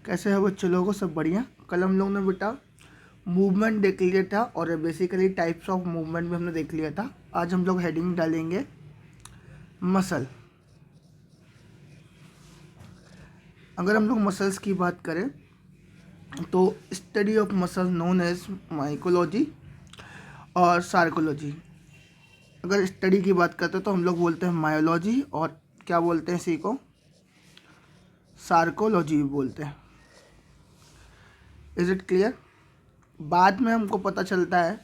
कैसे है बच्चे लोगों, सब बढ़िया। कल हम लोग ने बेटा मूवमेंट देख लिया था और बेसिकली टाइप्स ऑफ मूवमेंट भी हमने देख लिया था। आज हम लोग हेडिंग डालेंगे मसल। अगर हम लोग मसल्स की बात करें तो study of muscle known as myology और सार्कोलॉजी। अगर स्टडी की बात करते हैं तो हम लोग बोलते हैं मायोलॉजी, और क्या बोलते हैं इसी को, सार्कोलॉजी भी बोलते हैं। Is it clear? बाद में हमको पता चलता है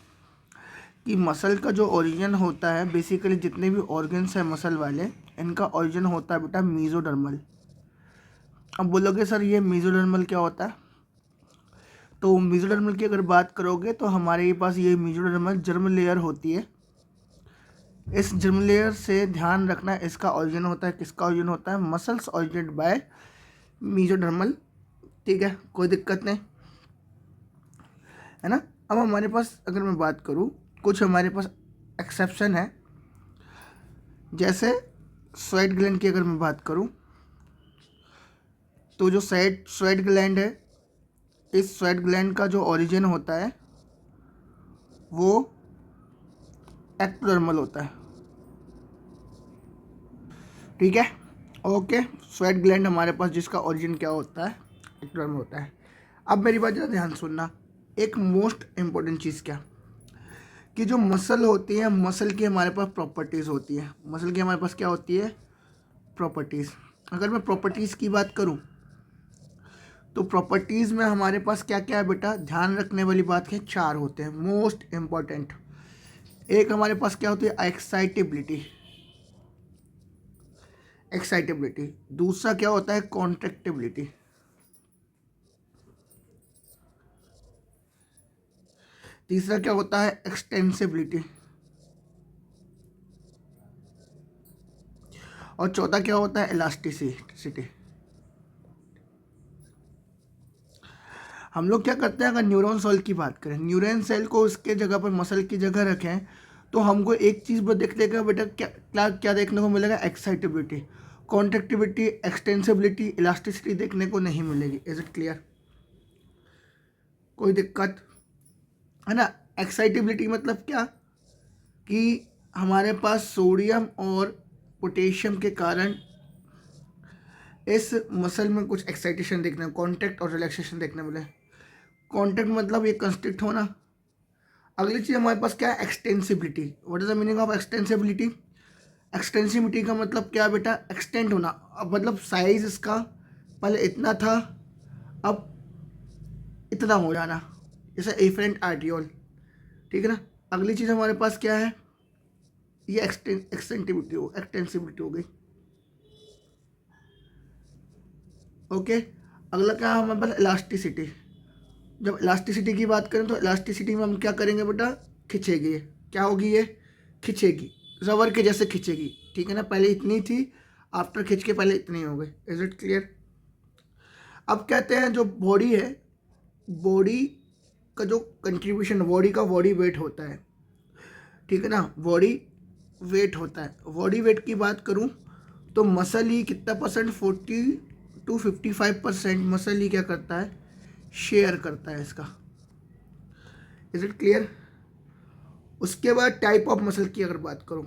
कि मसल का जो ओरिजिन होता है, बेसिकली जितने भी ऑर्गन्स हैं मसल वाले, इनका ओरिजिन होता है बेटा मीजोडर्मल। अब बोलोगे सर ये मीजोडर्मल क्या होता है? तो मीजोडर्मल की अगर बात करोगे तो हमारे पास ये मीजोडर्मल जर्म लेयर होती है। इस जर्म लेयर से ध्यान रखना, इसका ओरिजिन होता है, किसका ओरिजिन होता है? Muscles originate by mesodermal. ठीक है, कोई दिक्कत नहीं है ना। अब हमारे पास अगर मैं बात करूँ, कुछ हमारे पास एक्सेप्शन है। जैसे स्वेट ग्लैंड की अगर मैं बात करूं तो जो स्वेट ग्लैंड है, इस स्वेट ग्लैंड का जो ओरिजिन होता है वो एक्टोडर्मल होता है। ठीक है, ओके। स्वेट ग्लैंड हमारे पास जिसका ओरिजिन क्या होता है? एक्टोडर्मल होता है। अब मेरी बात ज़रा ध्यान सुनना, एक मोस्ट इम्पोर्टेंट चीज़ क्या कि जो मसल होती है, मसल की हमारे पास प्रॉपर्टीज़ होती है। मसल की हमारे पास क्या होती है? प्रॉपर्टीज़। अगर मैं प्रॉपर्टीज़ की बात करूं तो प्रॉपर्टीज़ में हमारे पास क्या क्या है बेटा? ध्यान रखने वाली बात है, चार होते हैं मोस्ट इम्पॉर्टेंट। एक हमारे पास क्या होती है? एक्साइटेबिलिटी। एक्साइटेबिलिटी। दूसरा क्या होता है? कॉन्ट्रैक्टिबिलिटी। तीसरा क्या होता है? एक्सटेंसिबिलिटी। और चौथा क्या होता है? इलास्टिसिटी। हम लोग क्या करते हैं, अगर न्यूरॉन सेल की बात करें, न्यूरॉन सेल को उसके जगह पर मसल की जगह रखें तो हमको एक चीज़ पर देखने का बेटा क्या क्या देखने को मिलेगा? एक्साइटेबिलिटी, कॉन्ट्रैक्टिबिलिटी, एक्सटेंसिबिलिटी, इलास्टिसिटी देखने को नहीं मिलेगी। Is it clear? कोई दिक्कत है ना? एक्साइटेबिलिटी मतलब क्या कि हमारे पास सोडियम और पोटेशियम के कारण इस मसल में कुछ एक्साइटेशन देखने, कॉन्टैक्ट और रिलैक्सेशन देखने मिले। कॉन्टैक्ट मतलब ये कंस्ट्रिक्ट होना। अगली चीज़ हमारे पास क्या है? Extensibility. What is the meaning of extensibility? Extensibility का मतलब क्या बेटा? एक्सटेंड होना। अब मतलब साइज इसका पहले इतना था, अब इतना हो जाना, जैसे एफरेंट आर्टियोल। ठीक है ना। अगली चीज़ हमारे पास क्या है? ये एक्सटेंसिबिलिटी हो गई। ओके। अगला क्या है हमारे पास? इलास्टिसिटी। जब इलास्टिसिटी की बात करें तो इलास्टिसिटी में हम क्या करेंगे बेटा? खिंचेगी। ये क्या होगी? ये खिंचेगी, रबर के जैसे खिंचेगी। ठीक है ना, पहले इतनी थी, आफ्टर खिंच के पहले इतनी हो गई। Is it clear? अब कहते हैं जो बॉडी है, बॉडी का जो कंट्रीब्यूशन, बॉडी का बॉडी वेट होता है। ठीक है ना, बॉडी वेट होता है। बॉडी वेट की बात करूं तो मसल ही कितना परसेंट? 40 to 55% मसल ही क्या करता है? शेयर करता है इसका। Is it clear? उसके बाद टाइप ऑफ मसल की अगर बात करूं,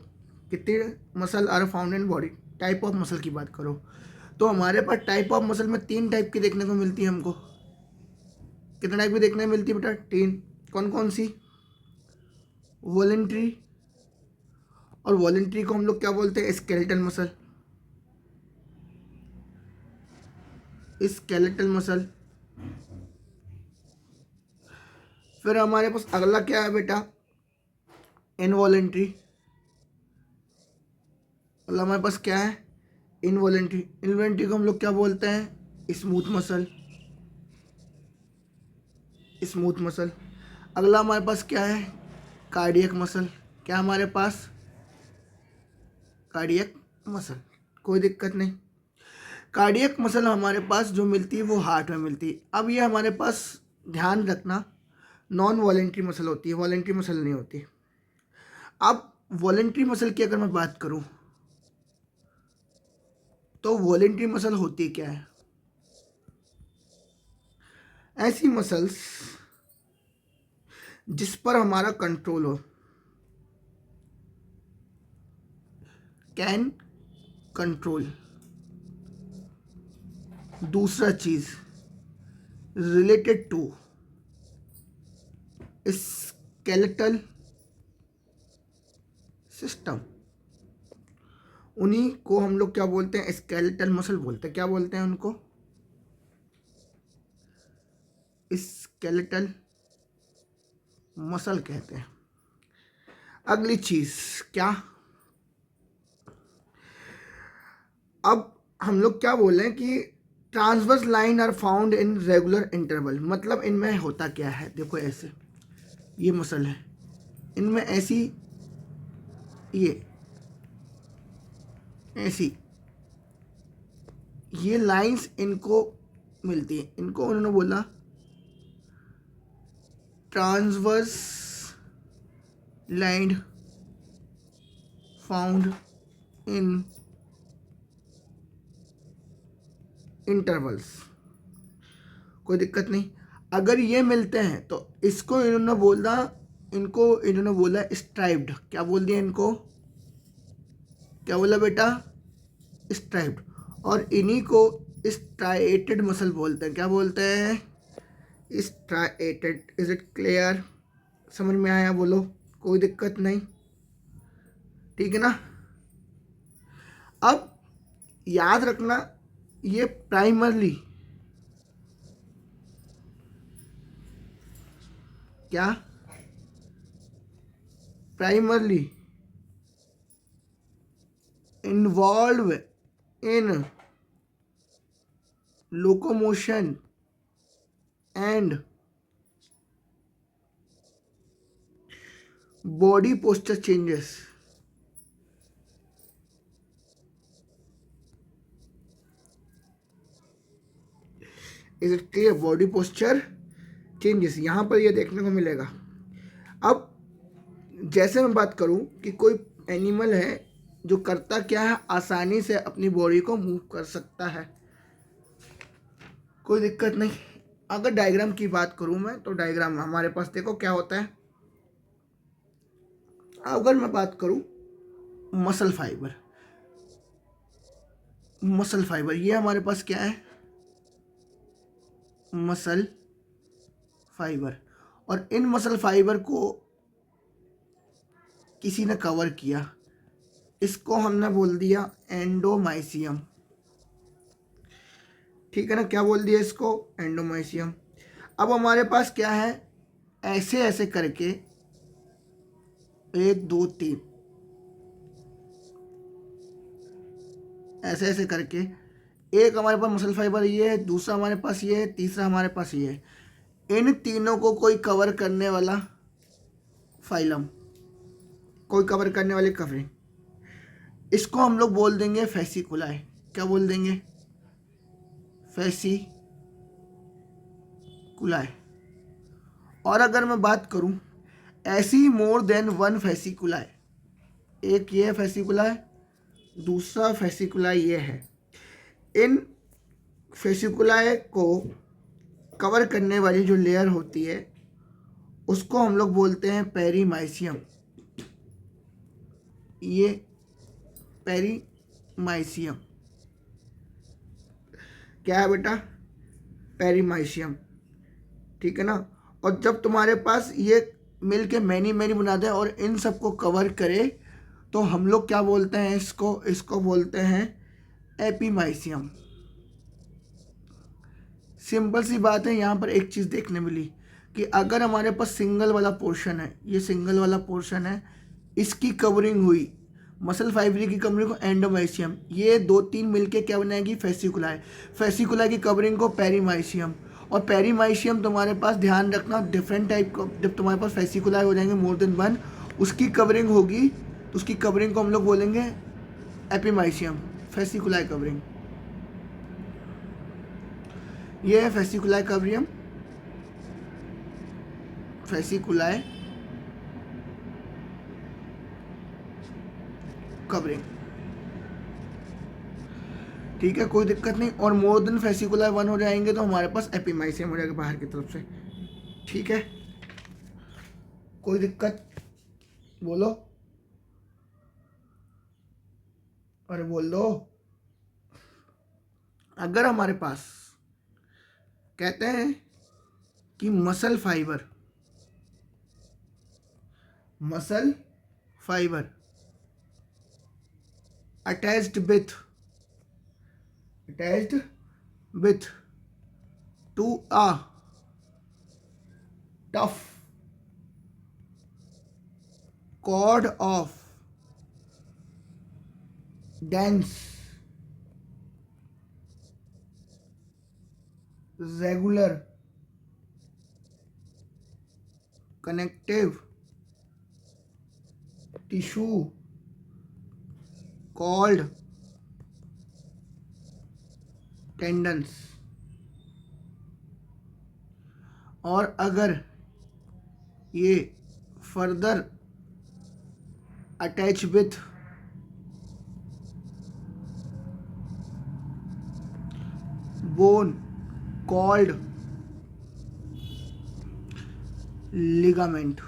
कितने muscle are found in body, type of muscle की बात करो तो हमारे पास टाइप ऑफ मसल में 3 टाइप की देखने को मिलती है हमको। कितने टाइप की देखने को मिलती है बेटा? 3। कौन कौन सी? वॉलेंट्री, और वॉलेंट्री को हम लोग क्या बोलते हैं? Skeletal muscle. Skeletal muscle. फिर हमारे पास अगला क्या है बेटा? इनवॉलेंट्री। अगला हमारे पास क्या है? इनवॉलेंट्री। इनवॉलेंट्री को हम लोग क्या बोलते हैं? Smooth muscle. Smooth muscle. अगला हमारे पास क्या है? Cardiac muscle. क्या हमारे पास? Cardiac muscle. कोई दिक्कत नहीं। कार्डियक मसल हमारे पास जो मिलती है वो हार्ट में मिलती है। अब ये हमारे पास ध्यान रखना, नॉन वॉलेंट्री मसल होती है, वॉलेंट्री मसल नहीं होती। अब वॉलेंट्री मसल की अगर मैं बात करूं तो वॉलेंट्री मसल होती क्या है? ऐसी मसल्स जिस पर हमारा कंट्रोल हो, कैन कंट्रोल। दूसरा चीज रिलेटेड टू स्केलेटल सिस्टम, उन्हीं को हम लोग क्या बोलते हैं, स्केलेटल मसल बोलते हैं। क्या बोलते हैं उनको? स्केलेटल मसल कहते हैं। अगली चीज क्या, अब हम लोग क्या बोल रहे हैं कि transverse line are found in regular interval. मतलब इनमें होता क्या है, देखो ऐसे ये मसल है, इनमें ऐसी ये ऐसी ये लाइंस इनको मिलती हैं, इनको उन्होंने बोला transverse line found in intervals. कोई दिक्कत नहीं, अगर ये मिलते हैं तो इसको इन्होंने बोला स्ट्राइप्ड। क्या बोल दिया इनको? क्या बोला बेटा? स्ट्राइप्ड। और इन्हीं को स्ट्राइएटेड मसल बोलते हैं। क्या बोलते हैं? स्ट्राइएटेड। Is it clear? समझ में आया? बोलो, कोई दिक्कत नहीं, ठीक है ना? अब याद रखना, ये प्राइमरली क्या, primarily involve in locomotion and body posture changes. Is it clear? Body posture changes यहां पर ये देखने को मिलेगा। अब जैसे मैं बात करूं कि कोई एनिमल है जो करता क्या है, आसानी से अपनी बॉडी को मूव कर सकता है, कोई दिक्कत नहीं। अगर डायग्राम की बात करूं मैं, तो डायग्राम हमारे पास देखो क्या होता है। अगर मैं बात करूं मसल फाइबर, मसल फाइबर ये हमारे पास क्या है, मसल फाइबर। और इन मसल फाइबर को किसी ने कवर किया, इसको हमने बोल दिया एंडोमाइसियम। ठीक है ना? क्या बोल दिया इसको? एंडोमाइसियम। अब हमारे पास क्या है, ऐसे ऐसे करके 1 2 3 ऐसे ऐसे करके, एक हमारे पास मसल फाइबर ये है, दूसरा हमारे पास ये है, तीसरा हमारे पास ये है। इन तीनों को कोई कवर करने वाला फाइलम, कोई कवर करने वाली कवरिंग, इसको हम लोग बोल देंगे फेसिकुलाई। क्या बोल देंगे? फेसिकुलाई। और अगर मैं बात करूं, ऐसी मोर देन वन फेसिकुलाई, एक ये फेसिकुलाई, दूसरा फेसिकुलाई ये है। इन फेसिकुलाई को कवर करने वाली जो लेयर होती है उसको हम लोग बोलते हैं पेरीमाइसियम। ये पेरीमाइसियम क्या है बेटा? पेरीमाइसियम, ठीक है ना? और जब तुम्हारे पास ये मिल के मैनी बनाते हैं और इन सबको कवर करे, तो हम लोग क्या बोलते हैं इसको बोलते हैं एपीमाइसियम। सिंपल सी बात है। यहाँ पर एक चीज़ देखने मिली कि अगर हमारे पास सिंगल वाला पोर्शन है, ये सिंगल वाला पोर्शन है, इसकी कवरिंग हुई मसल फाइबर की कवरिंग को एंडोमाइसियम, ये 2 3 मिलके क्या बनाएगी? फेसिकुलाई। फेसिकुलाई की कवरिंग को पेरीमाइसियम। और पेरीमाइसियम तुम्हारे पास ध्यान रखना डिफरेंट टाइप को, जब तुम्हारे पास फेसिकुलाई हो जाएंगे मोर देन वन, उसकी कवरिंग होगी तो उसकी कवरिंग को हम लोग बोलेंगे एपीमाइसियम। फेसिकुलाई कवरिंग ये है फेसिकुलाई कवरियम, फेसिकुलाई कवरिंग। ठीक है, कोई दिक्कत नहीं। और मोर देन फेसिकुला 1 हो जाएंगे तो हमारे पास एपिमाइसियम हो जाएगा बाहर की तरफ से। ठीक है, कोई दिक्कत? बोलो, अरे बोल दो। अगर हमारे पास कहते हैं कि muscle fibre attached with to a tough cord of dense regular connective tissue called tendons, और अगर ये further attach with bone called ligament।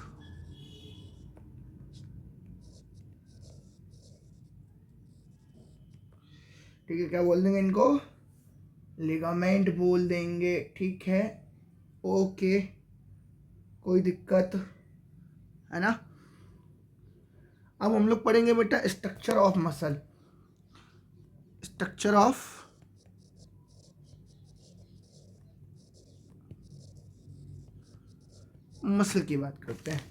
ठीक है, क्या बोल देंगे इनको? लिगामेंट बोल देंगे। ठीक है, ओके, कोई दिक्कत है ना? अब हम लोग पढ़ेंगे बेटा structure of muscle. Structure of muscle की बात करते हैं।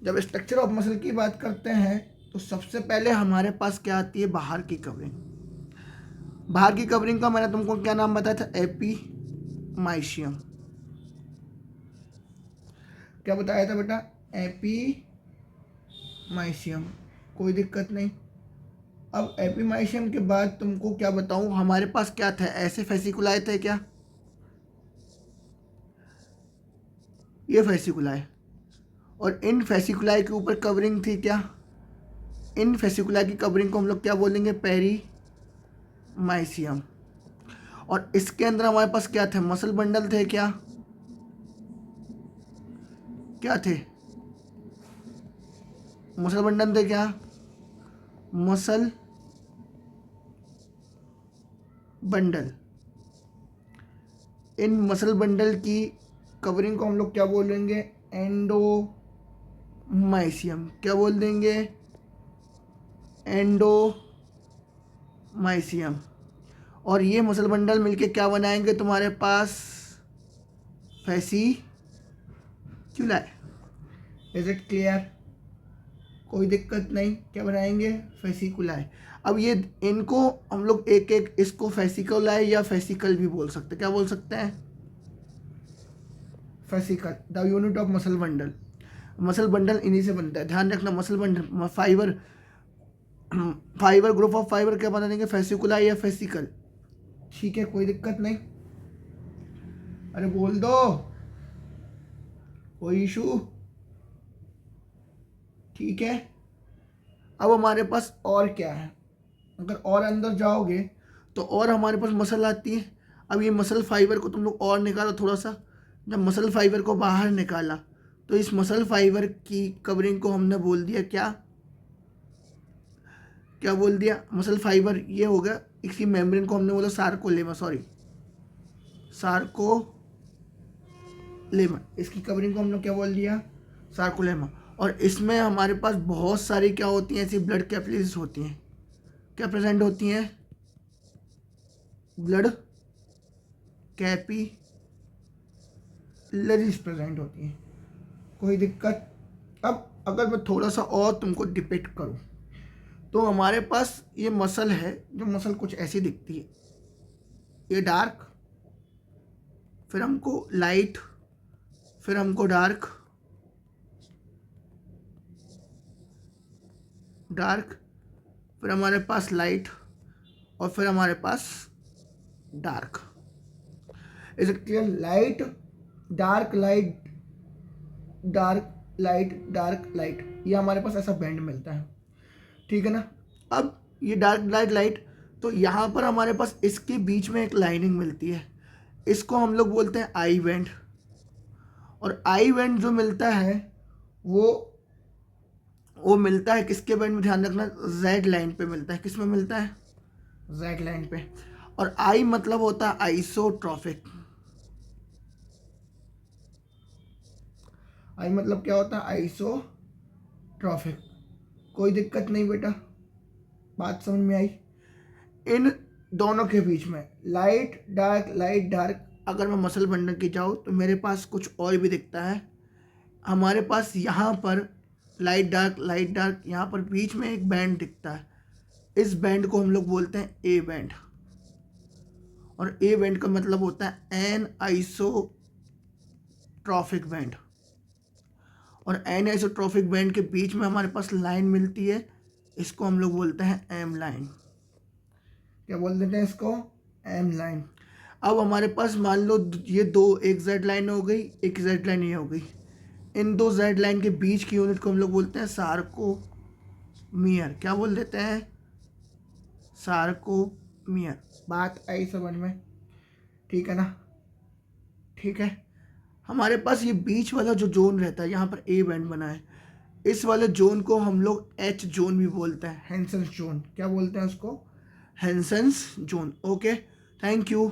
जब स्ट्रक्चर ऑफ मसल की बात करते हैं तो सबसे पहले हमारे पास क्या आती है? बाहर की कवरिंग। बाहर की कवरिंग का मैंने तुमको क्या नाम बताया था? एपीमाइशियम। क्या बताया था बेटा? एपीमाइशियम। कोई दिक्कत नहीं। अब एपीमाइशियम के बाद तुमको क्या बताऊं, हमारे पास क्या था? ऐसे फेसिकुलाए थे क्या? ये फेसिकुलाए, और इन फेसिकुलाए के ऊपर कवरिंग थी क्या? इन फेसिकुला की कवरिंग को हम लोग क्या बोलेंगे? पेरीमाइशियम। और इसके अंदर हमारे पास क्या थे? मसल बंडल थे क्या? क्या थे? मसल बंडल थे क्या? Muscle bundle. इन मसल बंडल की कवरिंग को हम लोग क्या बोलेंगे? एंडोमाइसियम। क्या बोल देंगे? एंडोमाइसियम। और ये मसल बंडल मिलके क्या बनाएंगे तुम्हारे पास? फेसिक्युलाई। Is it clear? कोई दिक्कत नहीं। क्या बनाएंगे? फेसिकुलाई। अब ये इनको हम लोग एक एक इसको फेसिकुलाई या फेसिकल भी बोल सकते हैं। क्या बोल सकते हैं? Fascicle, the unit of muscle bundle. Muscle bundle इन्हीं से बनता है, ध्यान रखना। Muscle bundle fiber group of fibre क्या बना देंगे? फेसिकुलाई या फेसिकल। ठीक है, कोई दिक्कत नहीं। अरे बोल दो, कोई इशू? ठीक है, अब हमारे पास और क्या है? अगर और अंदर जाओगे तो और हमारे पास मसल आती है। अब ये मसल फाइबर को तुम लोग और निकालो थोड़ा सा। जब मसल फाइबर को बाहर निकाला तो इस मसल फाइबर की कवरिंग को हमने बोल दिया क्या? क्या बोल दिया? मसल फाइबर ये हो गया। इसकी मेम्ब्रेन को हमने बोला सार्कोलेमा, सार्कोलेमा। इसकी कवरिंग को हमने क्या बोल दिया? सार्कोलेमा। और इसमें हमारे पास बहुत सारी क्या होती हैं? ऐसी ब्लड कैपिलरीज होती हैं। क्या प्रेजेंट होती हैं? ब्लड कैपिलरीज प्रेजेंट होती हैं। कोई दिक्कत? अब अगर मैं थोड़ा सा और तुमको डिपिक्ट करूं तो हमारे पास ये मसल है, जो मसल कुछ ऐसी दिखती है। ये डार्क, फिर हमको लाइट, फिर हमको डार्क, फिर हमारे पास लाइट, और फिर हमारे पास dark. Is it clear? Light, dark, light, dark, light, dark, light, ये हमारे पास ऐसा बैंड मिलता है। ठीक है ना? अब ये डार्क लाइट तो यहाँ पर हमारे पास इसके बीच में एक लाइनिंग मिलती है, इसको हम लोग बोलते हैं आई बैंड। और आई बैंड जो मिलता है वो मिलता है किसके बैंड में, ध्यान रखना, जेड लाइन पे मिलता है। किस में मिलता है? जेड लाइन पे। और आई मतलब होता है आइसोट्रॉफिक। आई मतलब क्या होता है? आइसोट्रॉफिक। कोई दिक्कत नहीं बेटा, बात समझ में आई? इन दोनों के बीच में लाइट डार्क अगर मैं मसल बंडल की जाऊँ तो मेरे पास कुछ और भी दिखता है। हमारे पास यहाँ पर लाइट डार्क यहाँ पर बीच में एक बैंड दिखता है। इस बैंड को हम लोग बोलते हैं ए बैंड। और ए बैंड का मतलब होता है एन आइसोट्रॉफिक बैंड। और एन आइसोट्रॉफिक बैंड के बीच में हमारे पास लाइन मिलती है, इसको हम लोग बोलते हैं एम लाइन। क्या बोल देते हैं इसको? M line. अब हमारे पास मान लो ये दो, एक जेड लाइन हो गई, एक जेड लाइन ये हो गई। इन दो जेड लाइन के बीच की यूनिट को हम लोग बोलते हैं सार्कोमियर। क्या बोल देते हैं? सार्कोमियर। बात आई समझ में? ठीक है ना? ठीक है। हमारे पास ये बीच वाला जो जोन रहता है, यहाँ पर ए बैंड बना है, इस वाले जोन को हम लोग एच जोन भी बोलते हैं, हेंसन्स जोन। क्या बोलते हैं उसको? हेंसन्स जोन। Okay, thank you.